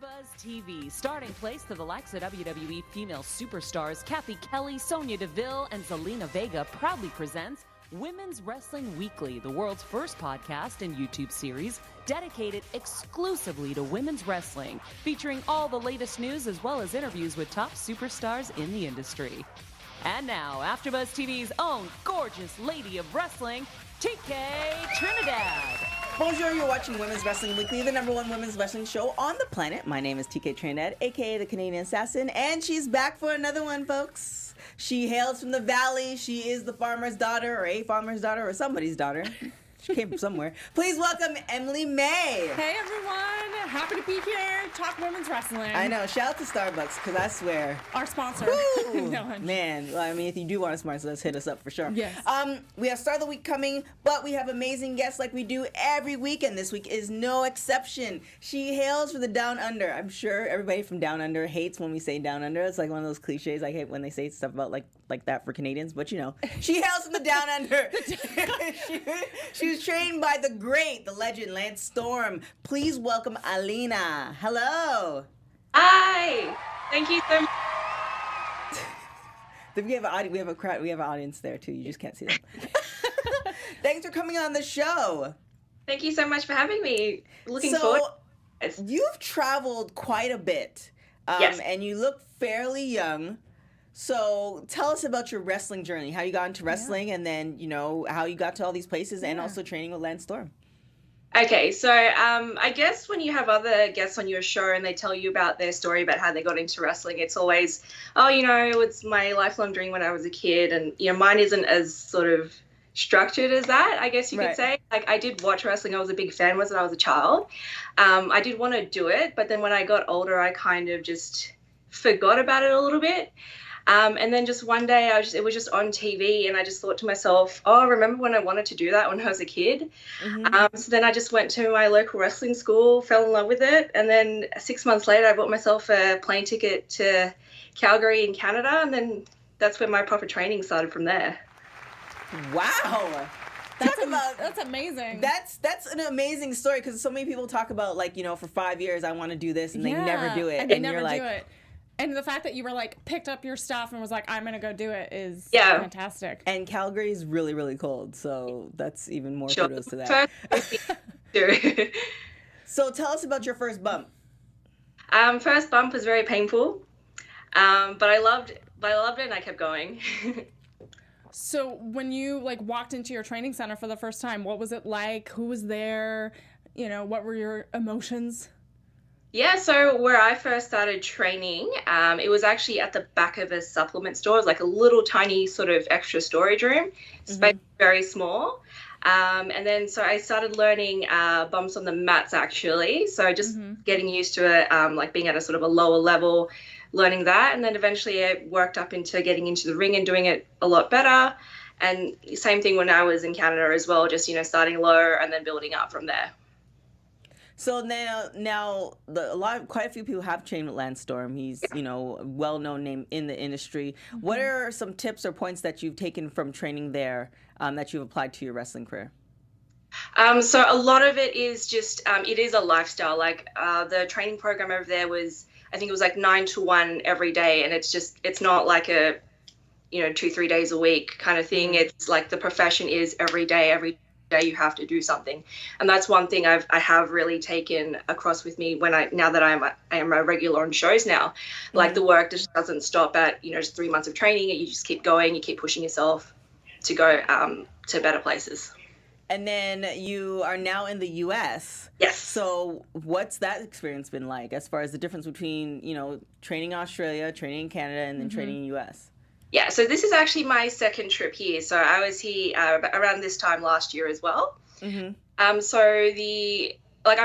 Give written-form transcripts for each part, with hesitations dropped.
AfterBuzz TV, starting place to the likes of WWE female superstars Kathy Kelly, Sonya Deville, and Zelina Vega proudly presents Women's Wrestling Weekly, the world's first podcast and YouTube series dedicated exclusively to women's wrestling, featuring all the latest news as well as interviews with top superstars in the industry. And now, AfterBuzz TV's own gorgeous lady of wrestling, TK Trinidad. Bonjour, you're watching Women's Wrestling Weekly, the #1 women's wrestling show on the planet. My name is TK Trinidad, aka the Canadian Assassin, and she's back for another one, folks. She hails from the valley. She is the farmer's daughter, or a farmer's daughter, or somebody's daughter. She came from somewhere. Please welcome Emily May. Hey everyone, happy to be here. Talk women's wrestling. I know. Shout out to Starbucks, because I swear. Our sponsor. No, man, well, I mean, if you do want to sponsor us, hit us up for sure. Yes. We have Start of the Week coming, but we have amazing guests like we do every week, and this week is no exception. She hails from the Down Under. I'm sure everybody from Down Under hates when we say Down Under. It's like one of those cliches. I hate when they say stuff about like that for Canadians, but you know, she hails from the Down Under. She was trained by the great, the legend, Lance Storm. Please welcome Alyna. Hello. Hi. Thank you so much. We have a crowd. We have an audience there too. You just can't see them. Thanks for coming on the show. Thank you so much for having me. Looking forward. You've traveled quite a bit, yes. And you look fairly young. So tell us about your wrestling journey, how you got into wrestling, and then, you know, how you got to all these places and also training with Lance Storm. Okay, so I guess when you have other guests on your show and they tell you about their story about how they got into wrestling, it's always, oh, you know, it's my lifelong dream when I was a kid. And, you know, mine isn't as sort of structured as that, I guess you could say. Like, I did watch wrestling. I was a big fan when I was a child. I did want to do it, but then when I got older, I kind of just forgot about it a little bit. And then just one day it was just on TV and I just thought to myself, oh, I remember when I wanted to do that when I was a kid. Mm-hmm. So then I just went to my local wrestling school, fell in love with it. And then 6 months later, I bought myself a plane ticket to Calgary in Canada. And then that's where my proper training started from there. Wow. That's amazing. That's an amazing story, because so many people talk about, like, you know, for 5 years I want to do this and they never do it. And they never you're do like, it. And the fact that you were like picked up your stuff and was like, I'm gonna go do it is fantastic. And Calgary is really, really cold, so that's even more kudos to that. So tell us about your first bump. First bump was very painful, but I loved it and I kept going. So when you like walked into your training center for the first time, what was it like? Who was there? You know, what were your emotions? Yeah, so where I first started training, it was actually at the back of a supplement store. It was like a little tiny sort of extra storage room, space very small. And then so I started learning bumps on the mats, actually. So just getting used to it, like being at a sort of a lower level, learning that. And then eventually I worked up into getting into the ring and doing it a lot better. And same thing when I was in Canada as well, just, you know, starting low and then building up from there. So now, quite a few people have trained with Lance Storm. He's, you know, a well-known name in the industry. Mm-hmm. What are some tips or points that you've taken from training there that you've applied to your wrestling career? So a lot of it is just, it is a lifestyle. Like the training program over there was, I think it was like 9 to 1 every day. And it's not like a, you know, 2-3 days a week kind of thing. It's like the profession is every day you have to do something. And that's one thing I have really taken across with me now that I am a regular on shows now. Like the work just doesn't stop at, you know, just 3 months of training. You just keep going, you keep pushing yourself to go to better places. And then you are now in the U.S. Yes. So what's that experience been like as far as the difference between, you know, training in Australia, training in Canada, and then training in the U.S.? Yeah, so this is actually my second trip here. So I was here around this time last year as well. Mm-hmm. So I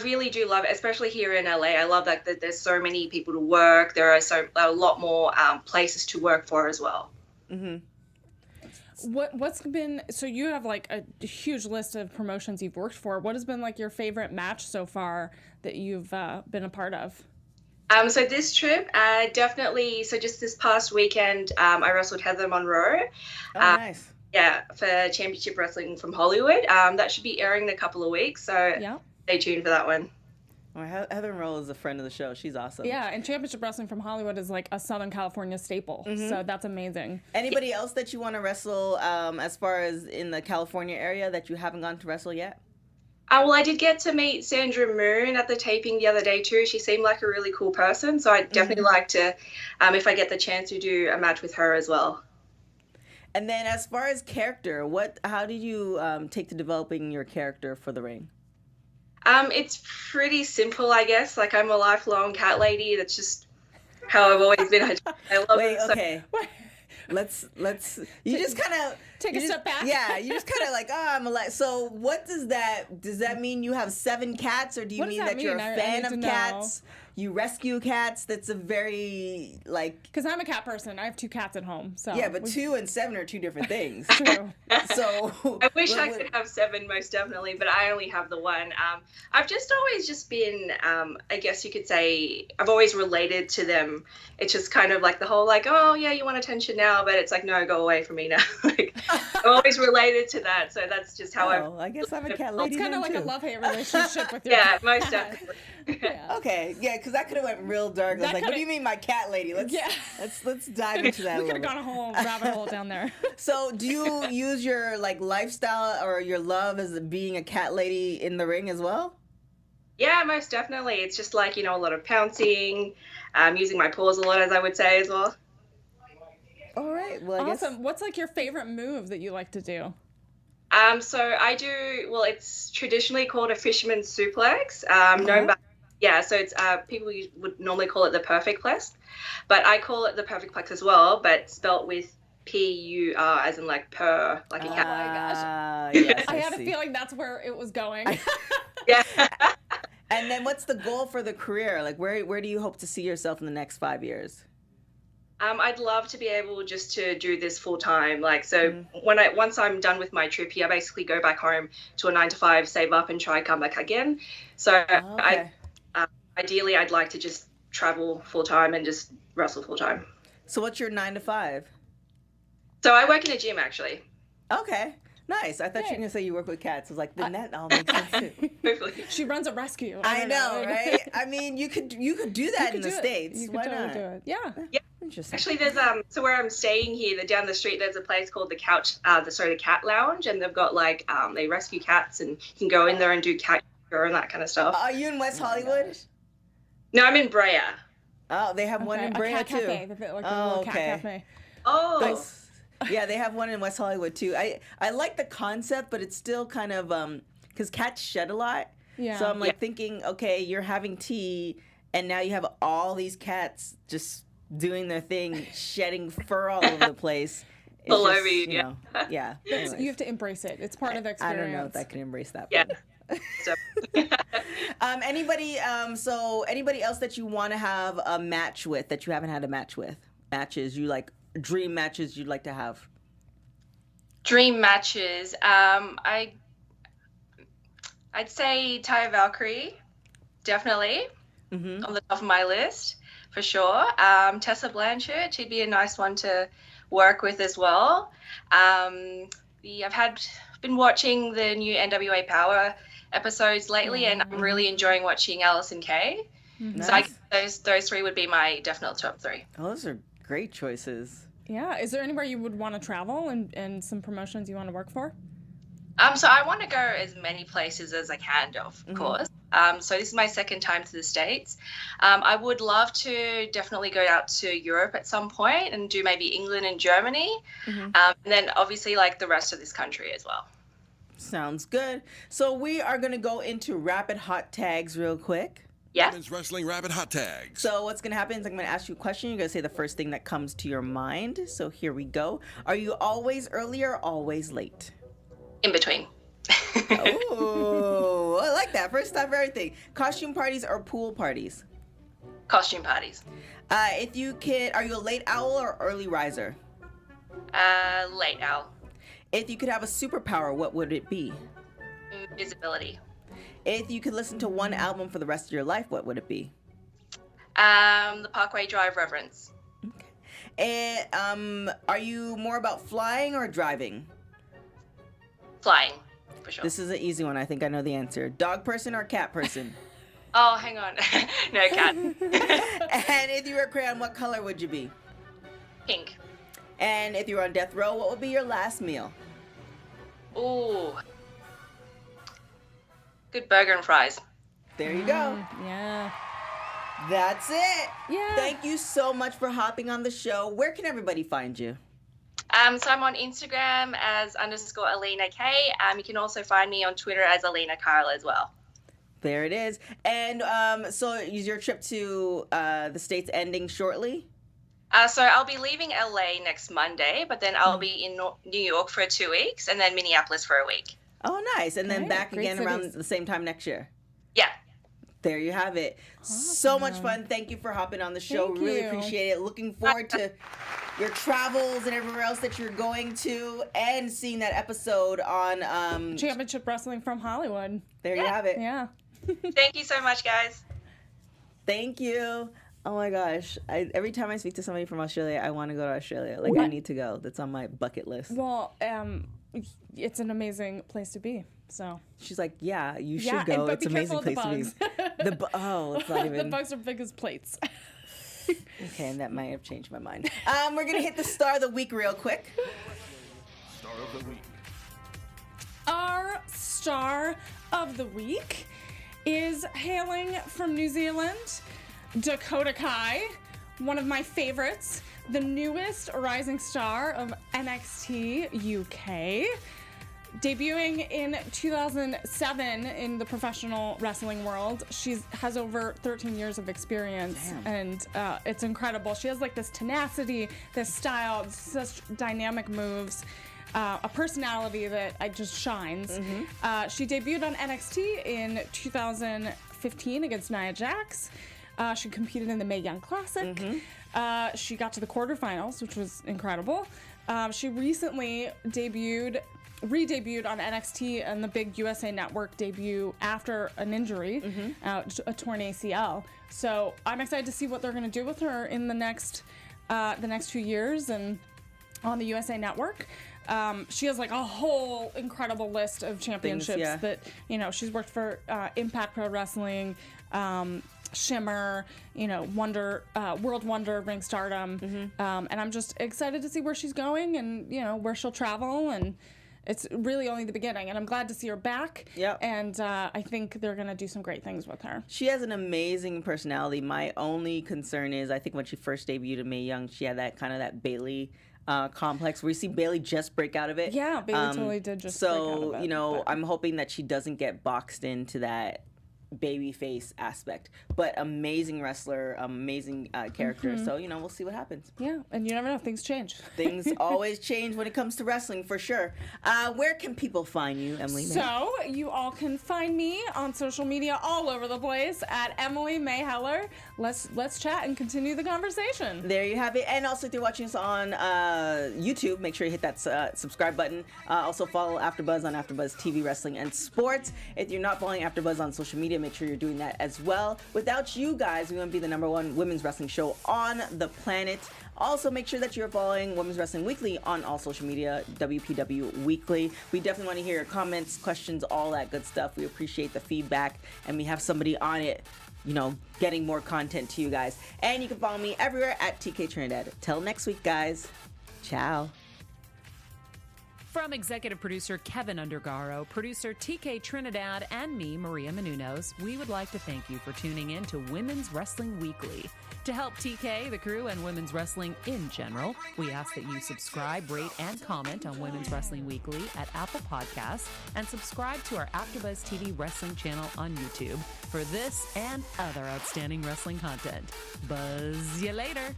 really do love it, especially here in LA. I love that there's so many people to work. There are a lot more places to work for as well. Mm-hmm. What's been, so you have like a huge list of promotions you've worked for. What has been like your favorite match so far that you've been a part of? So this trip, definitely, so just this past weekend, I wrestled Heather Monroe. Oh, nice. Yeah, for Championship Wrestling from Hollywood. That should be airing in a couple of weeks, so stay tuned for that one. Or Heather Roll is a friend of the show. She's awesome. Yeah, and Championship Wrestling from Hollywood is like a Southern California staple. So that's amazing. Anybody else that you want to wrestle as far as in the California area that you haven't gone to wrestle yet? Well, I did get to meet Sandra Moon at the taping the other day too. She seemed like a really cool person. So I'd definitely like to, if I get the chance to do a match with her as well. And then as far as character, how did you take to developing your character for the ring? It's pretty simple, I guess. Like, I'm a lifelong cat lady. That's just how I've always been. I love Wait, it. So, okay. Let's you just kind of Take a step back. Yeah, you just kind of like, so what does that mean? You have 7 cats, or do you What does mean that that you're a mean? I fan need of to know. cats? You rescue cats? That's a very Because I'm a cat person. I have 2 cats at home. So yeah, but 2 and 7 are 2 different things. True. So I wish I could have 7, most definitely, but I only have the 1. I've just always been, I guess you could say, I've always related to them. It's just kind of like the whole like, oh yeah, you want attention now, but it's like, no, go away from me now. Like, I'm always related to that, so that's just how I guess I'm a cat lady. It's kind of like too. a love-hate relationship with your Yeah, cat. most definitely. Yeah. Okay, yeah, because that could have went real dark. I was That like, what do coulda- you mean, my cat lady? Let's dive into that. We a could little have bit. gone a whole rabbit hole down there. So, do you use your lifestyle or your love as being a cat lady in the ring as well? Yeah, most definitely. It's just like, a lot of pouncing, using my paws a lot, as I would say as well. All right. Well, I Awesome. guess. What's like your favorite move that you like to do? So I do, well, it's traditionally called a fisherman's suplex. So it's people would normally call it the perfect plex, but I call it the perfect plex as well, but spelt with P-U-R, as in like purr, like a cat. Oh my gosh. Yes, I had see. a feeling that's where it was going. Yeah. And then, what's the goal for the career? Like, where do you hope to see yourself in the next 5 years? I'd love to be able just to do this full time. Like, so once I'm done with my trip here, I basically go back home to a 9 to 5, save up and try and come back again. So Okay. Ideally, I'd like to just travel full time and just wrestle full time. So, what's your 9 to 5? So I work in a gym, actually. Okay. Nice. I thought you were gonna say you work with cats. I was like, then that all makes sense too. Hopefully. She runs a rescue. I don't know, right? I mean, you could do that in the States. You could Why totally not? do it. Yeah. Yeah. Interesting. Actually, there's so where I'm staying here, down the street, there's a place called the Cat Lounge, and they've got like they rescue cats, and you can go in there and do cat yoga and that kind of stuff. Are you in West Hollywood? No, I'm in Brea. Oh, they have one in a Brea cat too. cafe. Like a Oh, little okay. cat cafe. Oh, Nice. Yeah, they have one in West Hollywood too. I like the concept, but it's still kind of because cats shed a lot. Yeah. So I'm like thinking, okay, you're having tea, and now you have all these cats just doing their thing, shedding fur all over the place. It's All just, over you, you know, yeah. Anyways. You have to embrace it. It's part of the I experience. don't know if I can embrace that. yeah. but- So, Anybody else that you want to have a match with that you haven't had a match with? Matches you like, dream matches you'd like to have? dream matches. I'd say Taya Valkyrie, definitely Mm-hmm. on the top of my list for sure. Tessa Blanchard, she'd be a nice one to work with as well. I've been watching the new NWA Power episodes lately, and I'm really enjoying watching Allison Kay. Nice. So those 3 would be my definite top 3. Oh, those are great choices. Yeah. Is there anywhere you would want to travel and some promotions you want to work for? So I want to go as many places as I can, of course. So this is my second time to the States. I would love to definitely go out to Europe at some point and do maybe England and Germany. And then obviously like the rest of this country as well. Sounds good. So we are going to go into rapid hot tags real quick. Yeah. Women's Wrestling Rapid Hot Tags. So what's going to happen is I'm going to ask you a question. You're going to say the first thing that comes to your mind. So here we go. Are you always early or always late? In between. Oh, I like that. First time for everything. Costume parties or pool parties? Costume parties. Are you a late owl or early riser? Late owl. If you could have a superpower, what would it be? Invisibility. If you could listen to one album for the rest of your life, what would it be? The Parkway Drive Reverence. And, are you more about flying or driving? Flying, for sure. This is an easy one. I think I know the answer. Dog person or cat person? Oh, hang on. No, cat. And if you were a crayon, what color would you be? Pink. And if you were on death row, what would be your last meal? Ooh. Good burger and fries. There you go. Yeah. That's it. Yeah. Thank you so much for hopping on the show. Where can everybody find you? So I'm on Instagram as _Alyna K. You can also find me on Twitter as Alyna Carl as well. There it is. And so is your trip to the States ending shortly? So I'll be leaving LA next Monday, but then I'll be in New York for 2 weeks and then Minneapolis for a week. Oh, nice. And then Okay, back great again around cities. the same time next year. Yeah. There you have it. So much fun. Thank you for hopping on the show. Thank Really you. appreciate it. Looking forward to your travels and everywhere else that you're going to and seeing that episode on Championship Wrestling from Hollywood. there you have it. Yeah. Thank you so much, guys. Thank you. Oh my gosh. Every time I speak to somebody from Australia, I want to go to Australia. Like, I need to go. That's on my bucket list. Well, it's an amazing place to be. So She's like, yeah, you should yeah, go. but It's be an amazing careful place of the to bugs. be. It's not The even. bugs are big as plates. Okay, and that might have changed my mind. We're going to hit the star of the week real quick. Star of the week. Our star of the week is hailing from New Zealand, Dakota Kai, one of my favorites, the newest rising star of NXT UK. Debuting in 2007 in the professional wrestling world, she has over 13 years of experience, and it's incredible. She has like this tenacity, this style, such dynamic moves, a personality that just shines. She debuted on NXT in 2015 against Nia Jax. She competed in the Mae Young Classic. She got to the quarterfinals, which was incredible. She recently re-debuted on NXT and the big USA Network debut after an injury, a torn ACL. So I'm excited to see what they're going to do with her in the next 2 years and on the USA Network. She has like a whole incredible list of championships that, she's worked for Impact Pro Wrestling, Shimmer, World Wonder, Ring Stardom. And I'm just excited to see where she's going and, where she'll travel, and it's really only the beginning, and I'm glad to see her back. Yep. And I think they're going to do some great things with her. She has an amazing personality. My only concern is, I think when she first debuted in Mae Young, she had that kind of that Bayley complex where you see Bayley just break out of it. Yeah, Bayley totally did just break out of it. So, I'm hoping that she doesn't get boxed into that baby face aspect, but amazing wrestler, amazing character. So we'll see what happens. Yeah, and you never know, things change. Things always change when it comes to wrestling, for sure. Where can people find you, Emily May? So you all can find me on social media all over the place at Emily May Heller. Let's chat and continue the conversation. There you have it. And also, if you're watching us on YouTube, make sure you hit that subscribe button. Also follow AfterBuzz on AfterBuzz TV, Wrestling, and Sports. If you're not following AfterBuzz on social media, make sure you're doing that as well. Without you guys, we wouldn't be the #1 women's wrestling show on the planet. Also, make sure that you're following Women's Wrestling Weekly on all social media, WPW Weekly. We definitely want to hear your comments, questions, all that good stuff. We appreciate the feedback, and we have somebody on it, getting more content to you guys. And you can follow me everywhere at TK Trinidad. Till next week, guys. Ciao. From executive producer Kevin Undergaro, producer TK Trinidad, and me, Maria Menounos, we would like to thank you for tuning in to Women's Wrestling Weekly. To help TK, the crew, and women's wrestling in general, we ask that you subscribe, rate, and comment on Women's Wrestling Weekly at Apple Podcasts, and subscribe to our AfterBuzz TV wrestling channel on YouTube for this and other outstanding wrestling content. Buzz you later.